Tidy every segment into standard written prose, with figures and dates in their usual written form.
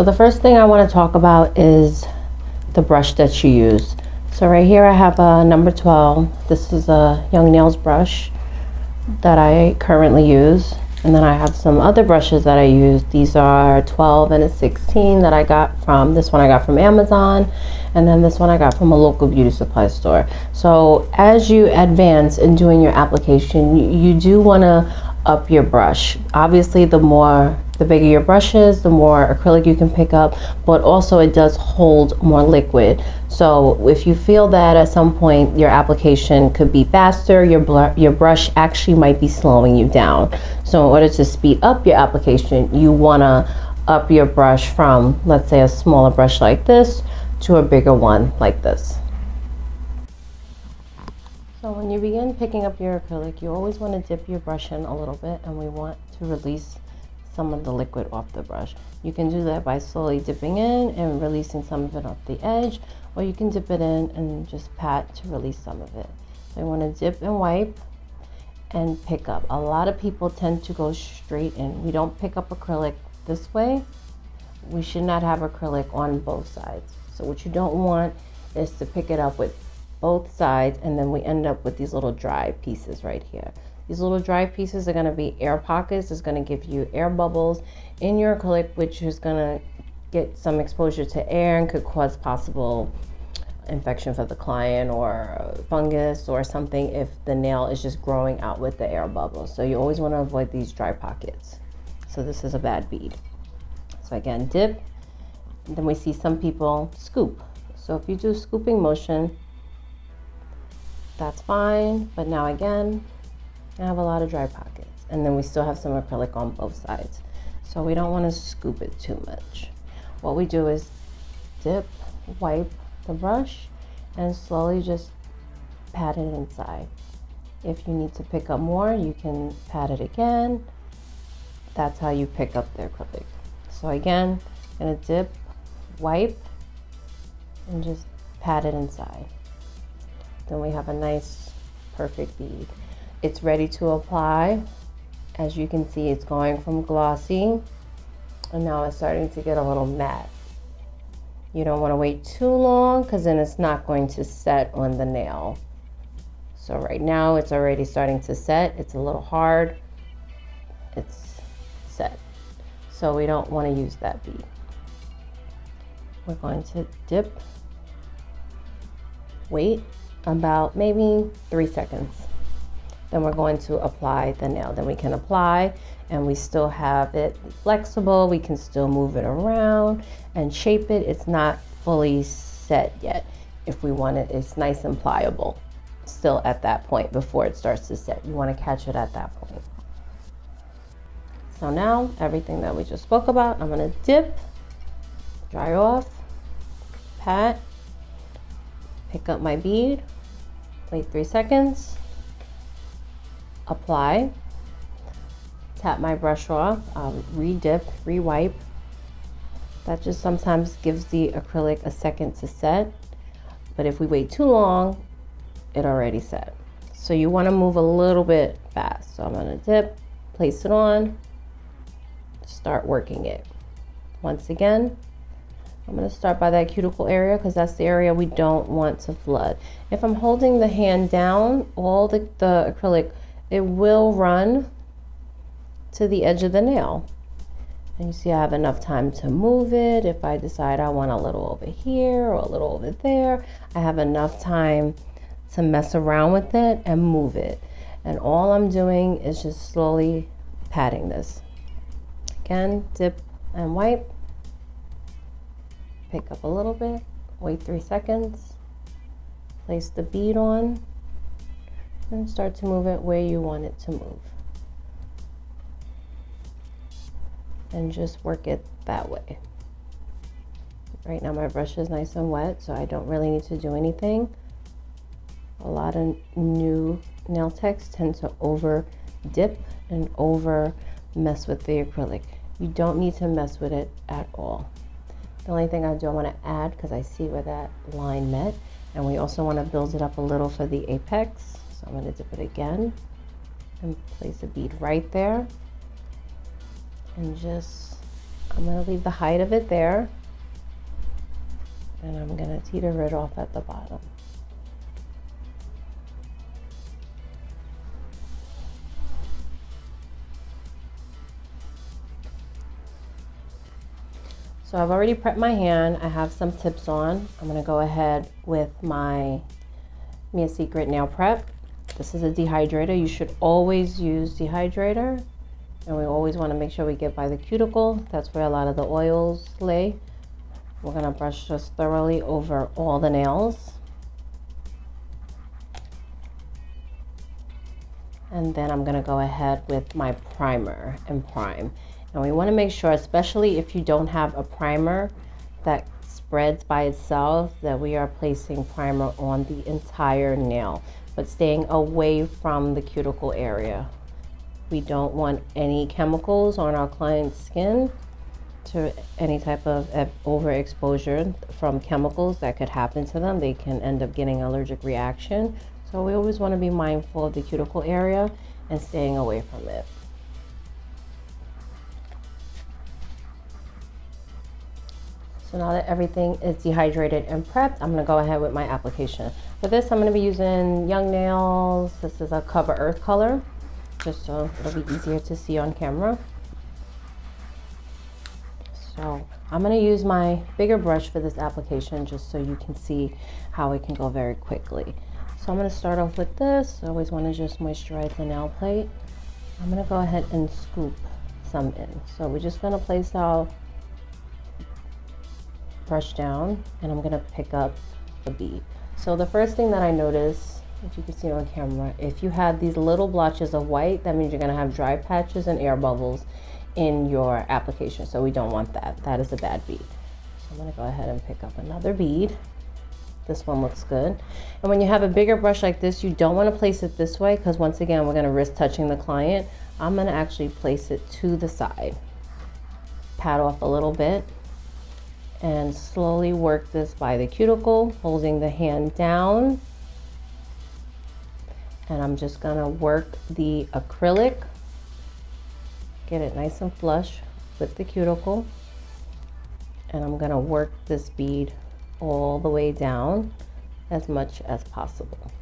So the first thing I want to talk about is the brush that you use. So right here I have a number 12. This is a Young Nails brush that I currently use. And then I have some other brushes that I use. These are 12 and a 16 that I got from, this one I got from Amazon. And then this one I got from a local beauty supply store. So as you advance in doing your application, you do want to up your brush. Obviously, the bigger your brush is, the more acrylic you can pick up, but also it does hold more liquid. So if you feel that at some point your application could be faster, your brush actually might be slowing you down. So in order to speed up your application, you want to up your brush from, let's say, a smaller brush like this to a bigger one like this. So when you begin picking up your acrylic, you always want to dip your brush in a little bit, and we want to release some of the liquid off the brush. You can do that by slowly dipping in and releasing some of it off the edge, or you can dip it in and just pat to release some of it. So you want to dip and wipe and pick up. A lot of people tend to go straight in. We don't pick up acrylic this way. We should not have acrylic on both sides. So what you don't want is to pick it up with both sides, and then we end up with these little dry pieces right here. These little dry pieces are going to be air pockets. It's going to give you air bubbles in your acrylic, which is going to get some exposure to air and could cause possible infection for the client, or fungus or something if the nail is just growing out with the air bubbles. So you always want to avoid these dry pockets. So this is a bad bead. So again, dip, and then we see some people scoop. So if you do scooping motion, that's fine, but now again, I have a lot of dry pockets, and then we still have some acrylic on both sides. So we don't want to scoop it too much. What we do is dip, wipe the brush, and slowly just pat it inside. If you need to pick up more, you can pat it again. That's how you pick up the acrylic. So again, I'm gonna dip, wipe, and just pat it inside. Then we have a nice, perfect bead. It's ready to apply. As you can see, it's going from glossy, and now it's starting to get a little matte. You don't want to wait too long, because then it's not going to set on the nail. So right now it's already starting to set. It's a little hard. It's set. So we don't want to use that bead. We're going to dip, wait about maybe 3 seconds. Then we're going to apply the nail. Then we can apply, and we still have it flexible. We can still move it around and shape it. It's not fully set yet. If we want it, it's nice and pliable still at that point before it starts to set. You want to catch it at that point. So now everything that we just spoke about, I'm going to dip, dry off, pat, pick up my bead, wait 3 seconds, apply, tap my brush off, re-dip, re-wipe. That just sometimes gives the acrylic a second to set, but if we wait too long, it already set. So you want to move a little bit fast. So I'm going to dip, place it on, start working it. Once again, I'm going to start by that cuticle area, because that's the area we don't want to flood. If I'm holding the hand down, all the acrylic, it will run to the edge of the nail. And you see I have enough time to move it. If I decide I want a little over here or a little over there, I have enough time to mess around with it and move it. And all I'm doing is just slowly patting this. Again, dip and wipe. Pick up a little bit, wait 3 seconds, place the bead on, and start to move it where you want it to move. And just work it that way. Right now my brush is nice and wet, so I don't really need to do anything. A lot of new nail techs tend to over dip and over mess with the acrylic. You don't need to mess with it at all. The only thing I do, I want to add, because I see where that line met, and we also want to build it up a little for the apex. So I'm going to dip it again and place a bead right there, and just I'm going to leave the height of it there, and I'm going to teeter it off at the bottom. So I've already prepped my hand. I have some tips on. I'm going to go ahead with my Mia Secret nail prep. This is a dehydrator. You should always use dehydrator, and we always want to make sure we get by the cuticle. That's where a lot of the oils lay. We're going to brush this thoroughly over all the nails. And then I'm going to go ahead with my primer and prime. And we want to make sure, especially if you don't have a primer that spreads by itself, that we are placing primer on the entire nail, but staying away from the cuticle area. We don't want any chemicals on our client's skin, to any type of overexposure from chemicals that could happen to them. They can end up getting an allergic reaction. So we always want to be mindful of the cuticle area and staying away from it. So now that everything is dehydrated and prepped, I'm going to go ahead with my application. For this, I'm going to be using Young Nails. This is a Cover Earth color, just so it'll be easier to see on camera. So I'm going to use my bigger brush for this application, just so you can see how it can go very quickly. So I'm going to start off with this. I always want to just moisturize the nail plate. I'm going to go ahead and scoop some in. So we're just going to place our brush down, and I'm going to pick up the bead. So the first thing that I notice, if you can see on camera, if you have these little blotches of white, that means you're going to have dry patches and air bubbles in your application. So we don't want that. That is a bad bead. So I'm going to go ahead and pick up another bead. This one looks good. And when you have a bigger brush like this, you don't want to place it this way, because once again, we're going to risk touching the client. I'm going to actually place it to the side, pat off a little bit, and slowly work this by the cuticle, holding the hand down. And I'm just gonna work the acrylic, get it nice and flush with the cuticle. And I'm gonna work this bead all the way down as much as possible.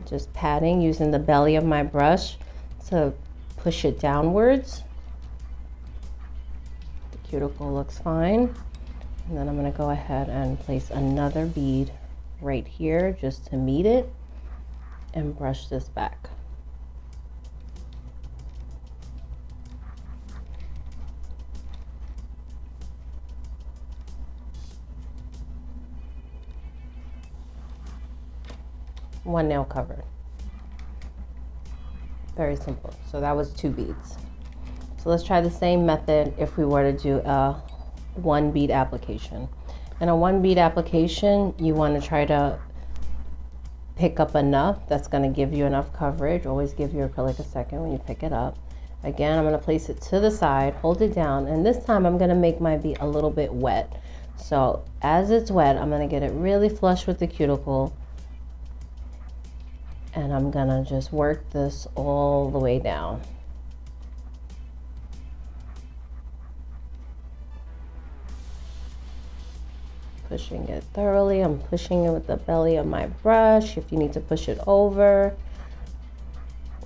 Just patting, using the belly of my brush to push it downwards. Cuticle looks fine, and then I'm going to go ahead and place another bead right here just to meet it and brush this back. One nail covered. Very simple. So that was 2 beads. So let's try the same method if we were to do a 1 bead application. In a 1 bead application, you want to try to pick up enough that's going to give you enough coverage. Always give your acrylic a second when you pick it up. Again, I'm going to place it to the side, hold it down, and this time I'm going to make my bead a little bit wet. So as it's wet, I'm going to get it really flush with the cuticle, and I'm going to just work this all the way down. Pushing it thoroughly. I'm pushing it with the belly of my brush. If you need to push it over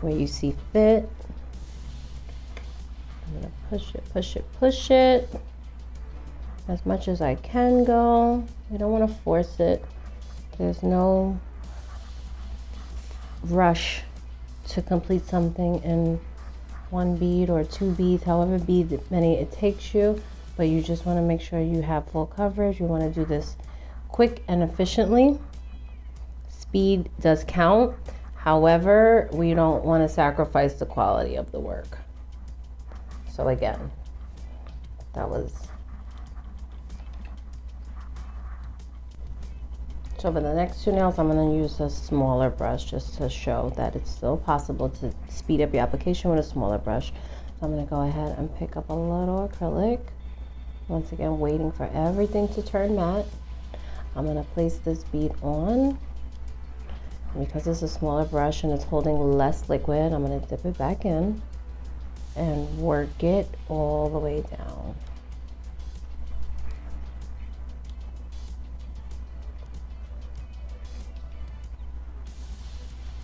where you see fit, I'm gonna push it, push it, push it as much as I can go. I don't want to force it. There's no rush to complete something in 1 bead or 2 beads, however many it takes you. But you just want to make sure you have full coverage. You want to do this quick and efficiently. Speed does count. However, we don't want to sacrifice the quality of the work. So again, that was... So for the next 2 nails, I'm going to use a smaller brush just to show that it's still possible to speed up your application with a smaller brush. So I'm going to go ahead and pick up a little acrylic. Once again, waiting for everything to turn matte. I'm going to place this bead on. And because it's a smaller brush and it's holding less liquid, I'm going to dip it back in and work it all the way down.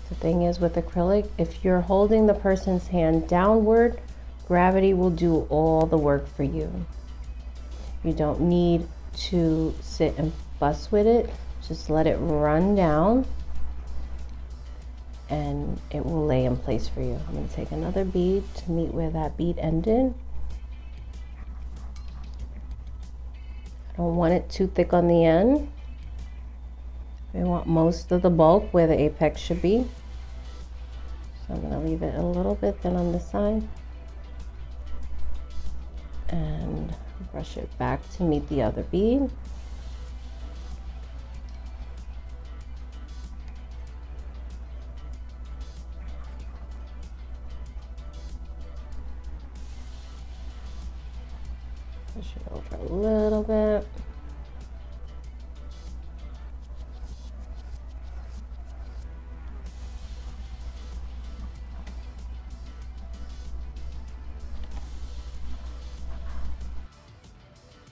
The thing is with acrylic, if you're holding the person's hand downward, gravity will do all the work for you. You don't need to sit and fuss with it. Just let it run down and it will lay in place for you. I'm going to take another bead to meet where that bead ended. I don't want it too thick on the end. We want most of the bulk where the apex should be. So I'm going to leave it a little bit thin on this side and brush it back to meet the other bead. Push it over a little bit.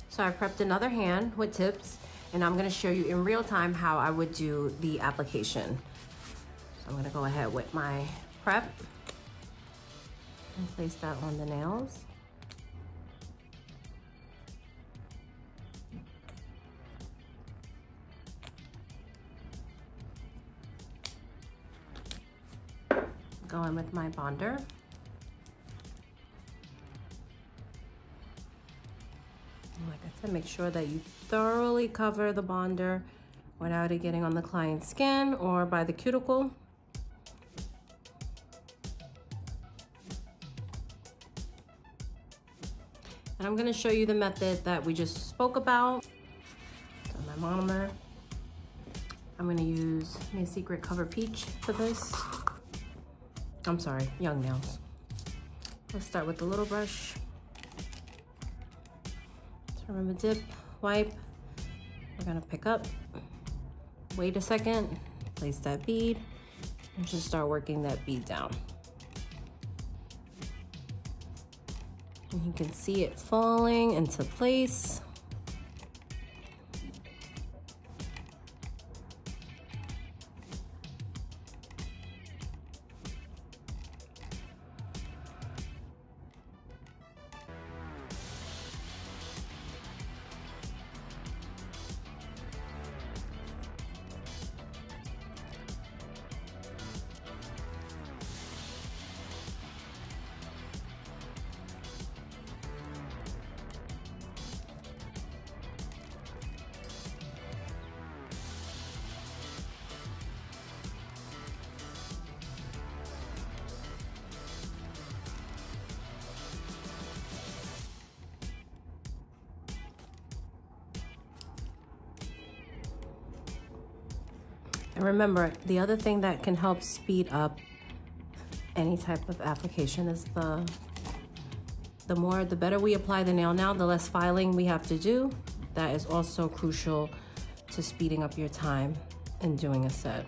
So I prepped another hand with tips, and I'm going to show you in real time how I would do the application. So I'm going to go ahead with my prep and place that on the nails. Go in with my bonder. Like I said, make sure that you thoroughly cover the bonder without it getting on the client's skin or by the cuticle. And I'm going to show you the method that we just spoke about. So my monomer. I'm going to use my Secret Cover Peach for this. I'm sorry, Young Nails. Let's start with the little brush. So remember, dip, wipe. We're gonna pick up, wait a second, place that bead, and just start working that bead down. And you can see it falling into place. And remember, the other thing that can help speed up any type of application is the better we apply the nail now, the less filing we have to do. That is also crucial to speeding up your time in doing a set.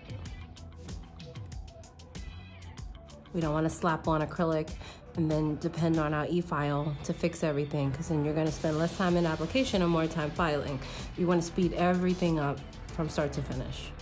We don't want to slap on acrylic and then depend on our e-file to fix everything, because then you're going to spend less time in application and more time filing. You want to speed everything up from start to finish.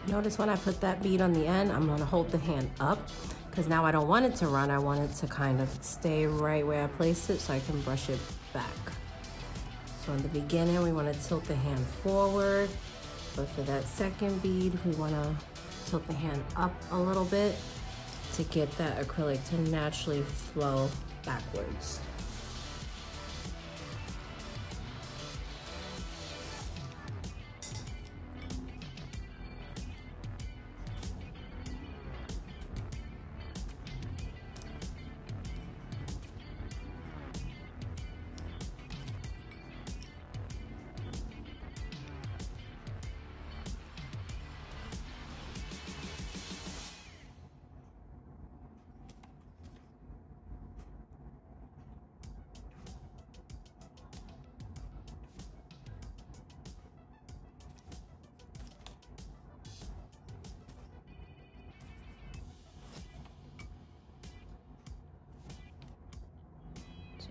Notice when I put that bead on the end, I'm gonna hold the hand up because now I don't want it to run. I want it to kind of stay right where I placed it so I can brush it back. So in the beginning, we wanna tilt the hand forward, but for that second bead, we wanna tilt the hand up a little bit to get that acrylic to naturally flow backwards.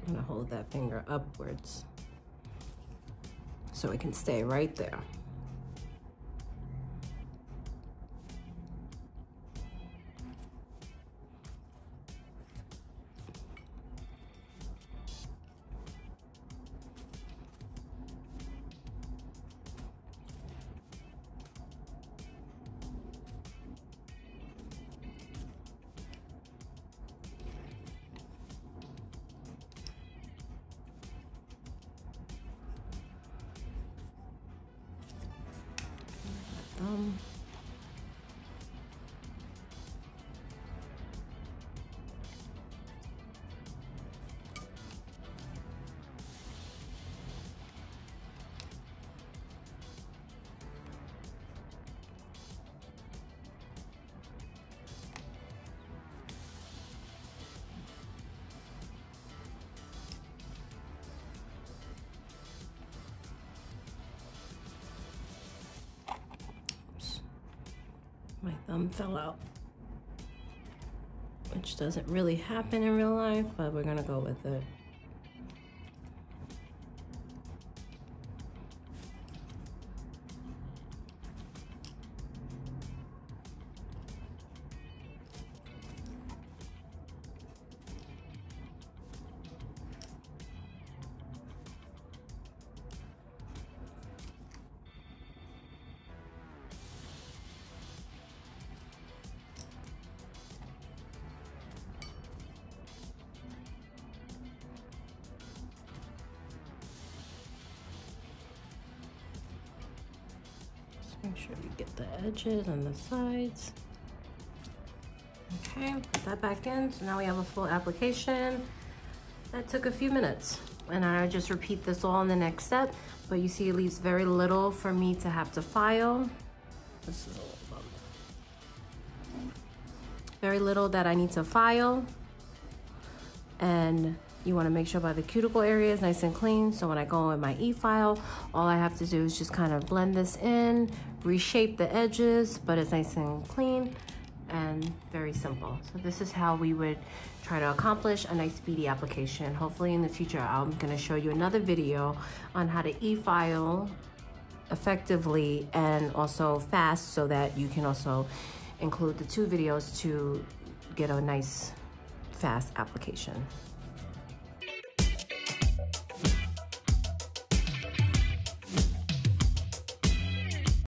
I'm gonna hold that finger upwards so it can stay right there. My thumb fell out, which doesn't really happen in real life, but we're gonna go with it. Make sure you get the edges and the sides. Okay, put that back in. So now we have a full application. That took a few minutes. And I just repeat this all in the next step. But you see it leaves very little for me to have to file. This is a little bump. Very little that I need to file. And you want to make sure by the cuticle area is nice and clean. So when I go in my e-file, all I have to do is just kind of blend this in, reshape the edges, but it's nice and clean and very simple. So this is how we would try to accomplish a nice speedy application. Hopefully in the future, I'm going to show you another video on how to e-file effectively and also fast so that you can also include the two videos to get a nice fast application.